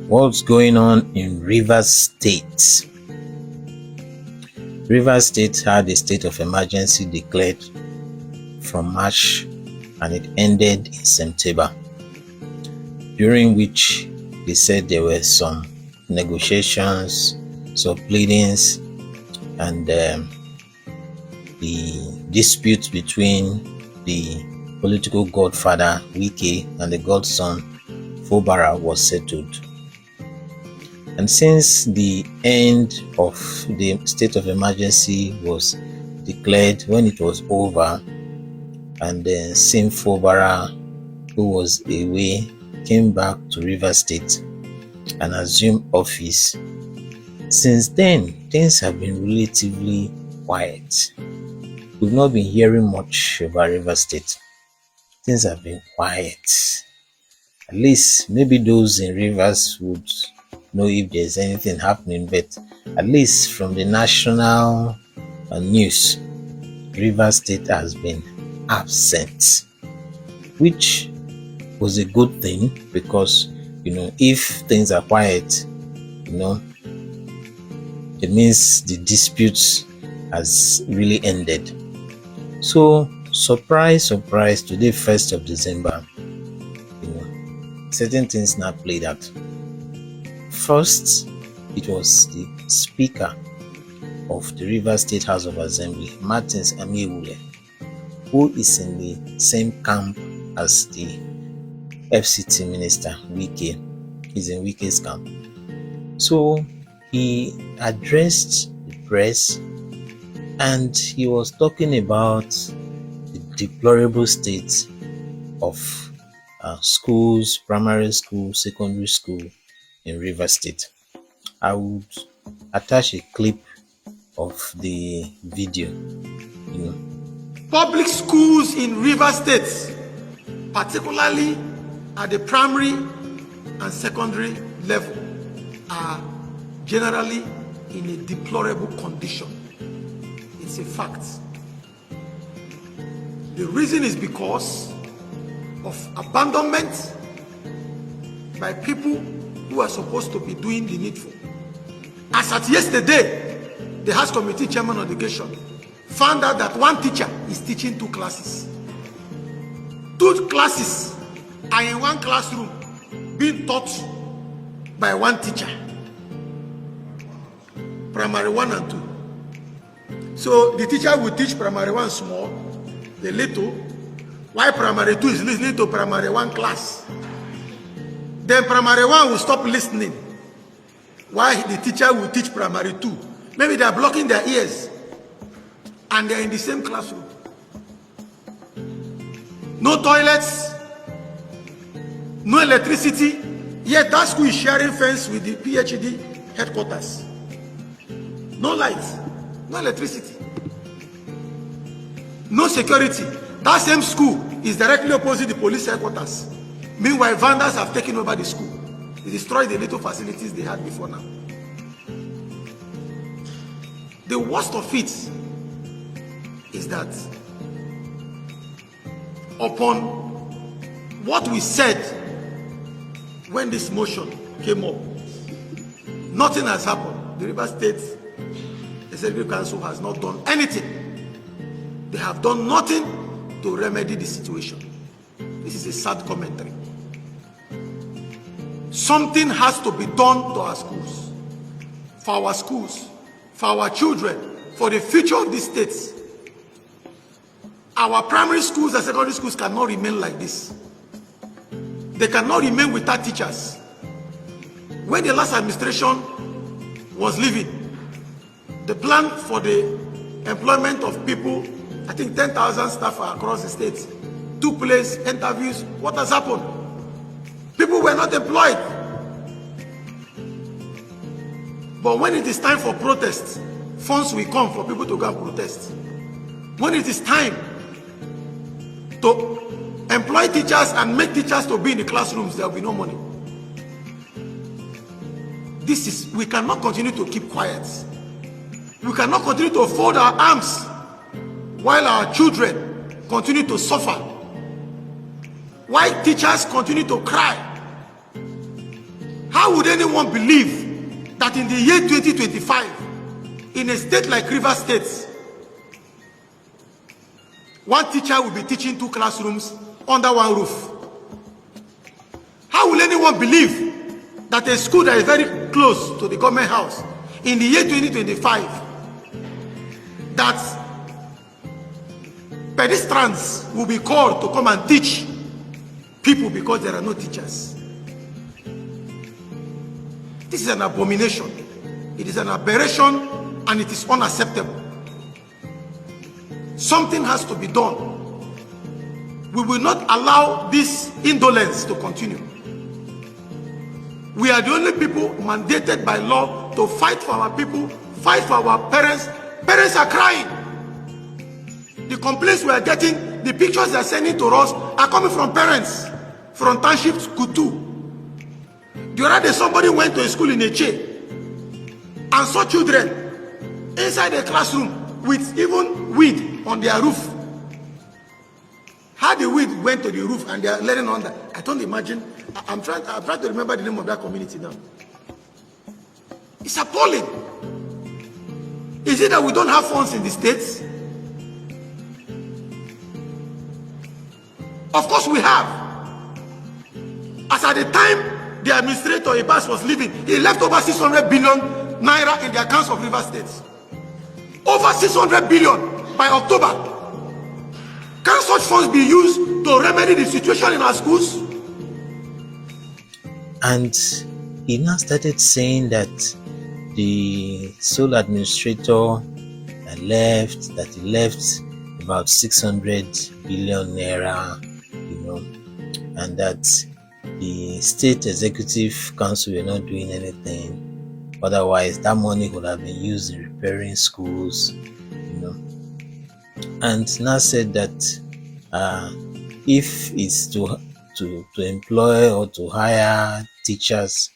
What's going on in Rivers State? Rivers State had a state of emergency declared from March and it ended in September, during which they said there were some negotiations, some pleadings, and the dispute between the political godfather Wike and the godson Fubara was settled. And since the end of the state of emergency was declared, when it was over, and then Sim Fubara, who was away, came back to Rivers State and assumed office, since then things have been relatively quiet. We've not been hearing much about Rivers State. Things have been quiet. At least maybe those in Rivers would know if there's anything happening, but at least from the national news, Rivers State has been absent, which was a good thing, because if things are quiet, it means the disputes has really ended. So surprise, today 1st of December, certain things now played out. First, it was the Speaker of the Rivers State House of Assembly, Amaewhule, who is in the same camp as the FCT Minister, Wike. He's in Wike's camp. So he addressed the press and he was talking about the deplorable state of schools, primary school, secondary school in Rivers State. I would attach a clip of the video. Public schools in Rivers State, particularly at the primary and secondary level, are generally in a deplorable condition. It's a fact. The reason is because of abandonment by people who are supposed to be doing the needful. As at yesterday, the House Committee Chairman on Education found out that one teacher is teaching 2 classes. 2 classes are in one classroom being taught by one teacher. Primary 1 and 2. So the teacher will teach primary 1 small, the little, while primary 2 is listening to primary 1 class. Then primary 1 will stop listening, while the teacher will teach primary 2. Maybe they are blocking their ears and they are in the same classroom. No toilets, no electricity, yet that school is sharing fence with the PhD headquarters. No lights, no electricity, no security. That same school is directly opposite the police headquarters. Meanwhile, vandals have taken over the school. They destroyed the little facilities they had before now. The worst of it is that upon what we said when this motion came up, nothing has happened. The Rivers State Executive Council has not done anything. They have done nothing to remedy the situation. This is a sad commentary. Something has to be done to our schools, for our children, for the future of these states. Our primary schools and secondary schools cannot remain like this. They cannot remain without teachers. When the last administration was leaving, the plan for the employment of people, I think 10,000 staff across the state, took place, interviews. What has happened? People were not employed. But when it is time for protest, funds will come for people to go and protest. When it is time to employ teachers and make teachers to be in the classrooms, there will be no money. We cannot continue to keep quiet. We cannot continue to fold our arms while our children continue to suffer. Why teachers continue to cry? How would they anyone believe that in the year 2025, in a state like Rivers State, one teacher will be teaching 2 classrooms under one roof? How will anyone believe that a school that is very close to the government house in the year 2025, that pedestrians will be called to come and teach people because there are no teachers? This is an abomination. It is an aberration, and it is unacceptable. Something has to be done. We will not allow this indolence to continue. We are the only people mandated by law to fight for our people, fight for our parents. Parents are crying. The complaints we are getting, the pictures they are sending to us are coming from parents, from township school too. The other day, somebody went to a school in Eche and saw children inside the classroom with even weed on their roof. How the weed went to the roof and they are letting on that, I don't imagine. I'm trying to remember the name of that community now. It's appalling. Is it that we don't have funds in the states? Of course we have. As at the time the administrator Ibas was leaving, he left over 600 billion naira in the accounts of River State. Over 600 billion by October. Can such funds be used to remedy the situation in our schools? And he now started saying that the sole administrator that he left about 600 billion naira, and that the state executive council were not doing anything. Otherwise, that money would have been used in repairing schools, And now said that if it's to employ or to hire teachers,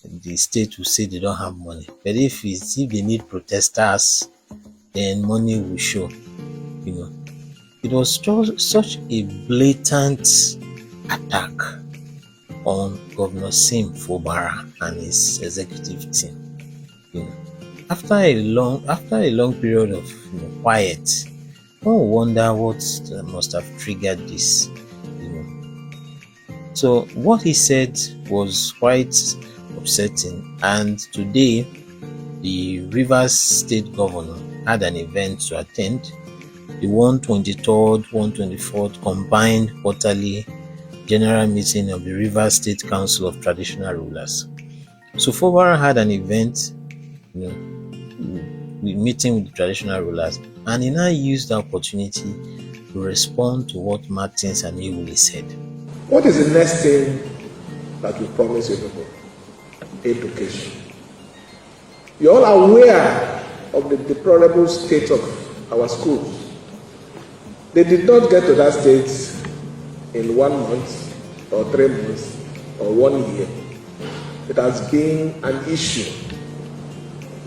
the state will say they don't have money. But if they need protesters, then money will show. It was such a blatant attack on Governor Sim Fubara and his executive team. After a long period of quiet, one wonder what must have triggered this. So what he said was quite upsetting, and today the Rivers State Governor had an event to attend, the 123rd, 124th combined quarterly general meeting of the Rivers State Council of Traditional Rulers. So Fubara had an event, meeting with the traditional rulers, and he now used the opportunity to respond to what Martins and Amaewhule said. What is the next thing that we promise you people? Education. You're all aware of the deplorable state of our schools. They did not get to that state in 1 month or 3 months or 1 year. It has been an issue.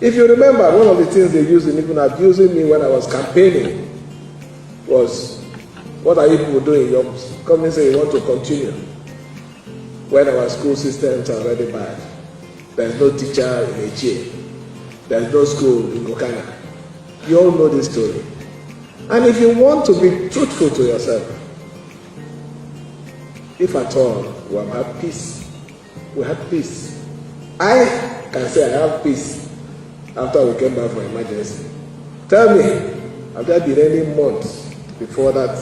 If you remember, one of the things they used in even abusing me when I was campaigning was, what are you people doing? You're coming and say you want to continue when our school systems are already bad. There's no teacher in Eche. There's no school in Gokana. You all know this story. And if you want to be truthful to yourself, if at all we have had peace, we had peace. I can say I have peace after we came back from emergency. Tell me, have there been any months before that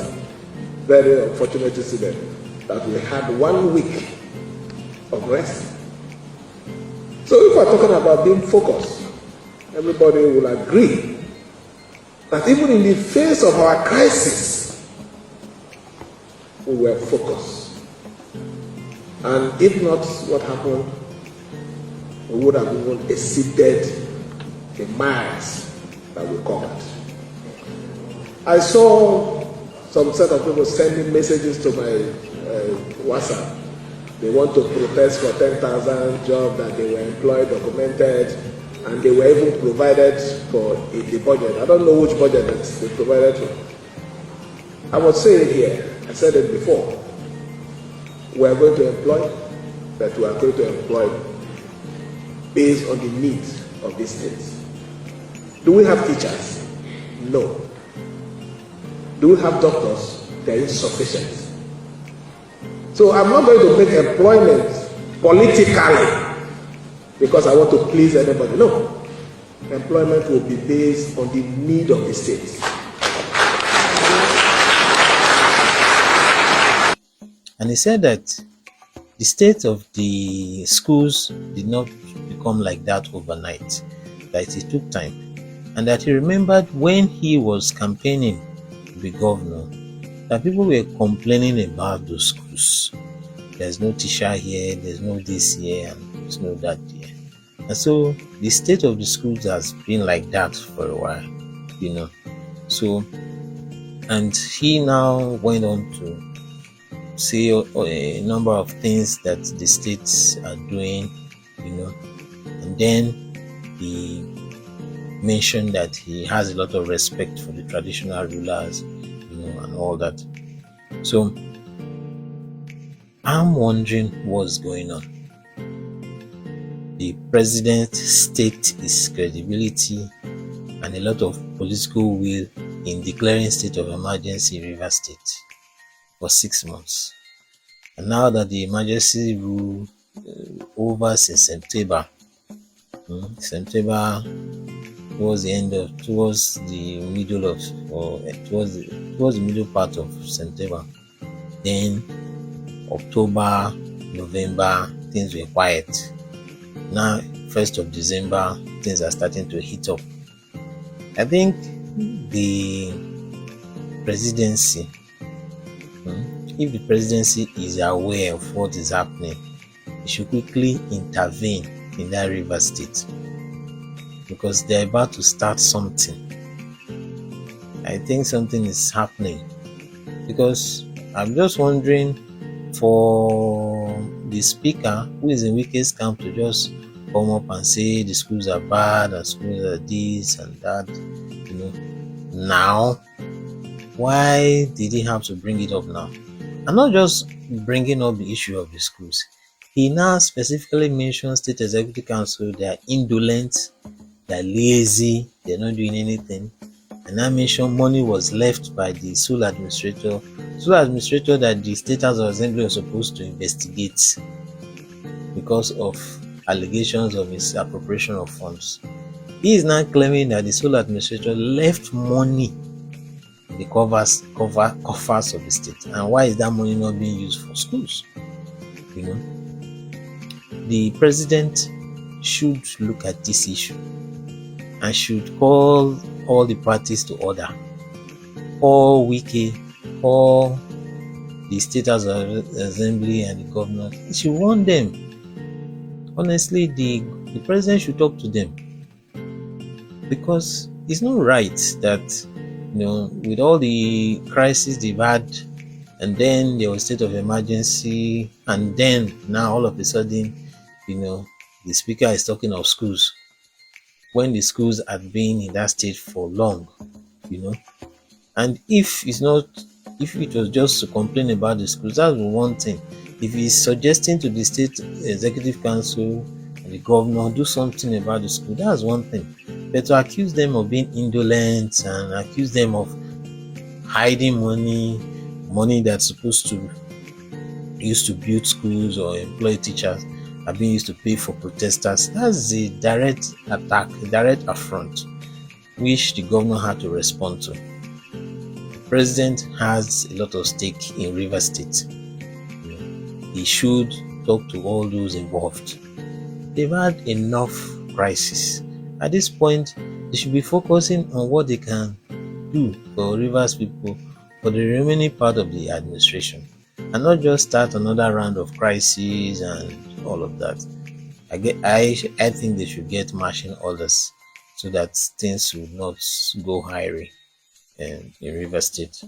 very unfortunate incident that we had 1 week of rest? So if we're talking about being focused, everybody will agree that even in the face of our crisis, we were focused. And if not what happened, we would have even exceeded the miles that we covered. I saw some set of people sending messages to my WhatsApp. They want to protest for 10,000 jobs that they were employed, documented, and they were even provided for in the budget. I don't know which budget that they provided for. I would say it here, I said it before. We are going to employ, but we are going to employ based on the needs of the state. Do we have teachers? No. Do we have doctors? They are insufficient. So I'm not going to make employment politically because I want to please everybody. No. Employment will be based on the need of the state. And he said that the state of the schools did not become like that overnight, that it took time. And that he remembered when he was campaigning to be governor, that people were complaining about those schools. There's no teacher here, there's no this here, and there's no that here. And so the state of the schools has been like that for a while, you know. So, and he now went on to say a number of things that the states are doing, you know, and then he mentioned that he has a lot of respect for the traditional rulers, you know, and all that. So I'm wondering what's going on. The president staked his credibility and a lot of political will in declaring state of emergency in Rivers State for 6 months. And now that the emergency rule over since September, towards the middle of, or towards the middle part of September, then October, November, things were quiet. Now, 1st of December, things are starting to heat up. I think the presidency, if the presidency is aware of what is happening, it should quickly intervene in that River State, because they're about to start something. I think something is happening, because I'm just wondering for the speaker, who is in Wike's camp, to just come up and say the schools are bad and schools are this and that, you know. Now, why did he have to bring it up now? And not just bringing up the issue of the schools. He now specifically mentions State Executive Council, they are indolent, they are lazy, they're not doing anything. And I mentioned money was left by the sole administrator that the State House of Assembly was supposed to investigate because of allegations of misappropriation of funds. He is now claiming that the sole administrator left money in the coffers of the state. And why is that money not being used for schools? You know, the president should look at this issue and should call all the parties to order. All Wike, all the State House of Assembly and the governor, he should warn them. Honestly, the president should talk to them, because it's not right that, you know, with all the crises they've had, and then there was state of emergency, and then now all of a sudden, you know, the speaker is talking of schools when the schools had been in that state for long, you know. And if it was just to complain about the schools, that's one thing. If he's suggesting to the State Executive Council and the governor do something about the school, that's one thing. But to accuse them of being indolent and accuse them of hiding money that's supposed to used to build schools or employ teachers, are being used to pay for protesters, that's a direct attack, a direct affront, which the governor had to respond to. The president has a lot of stake in Rivers State. He should talk to all those involved. They've had enough crisis. At this point, they should be focusing on what they can do for Rivers people for the remaining part of the administration, and not just start another round of crises and all of that. I think they should get marching orders so that things will not go high in Rivers State.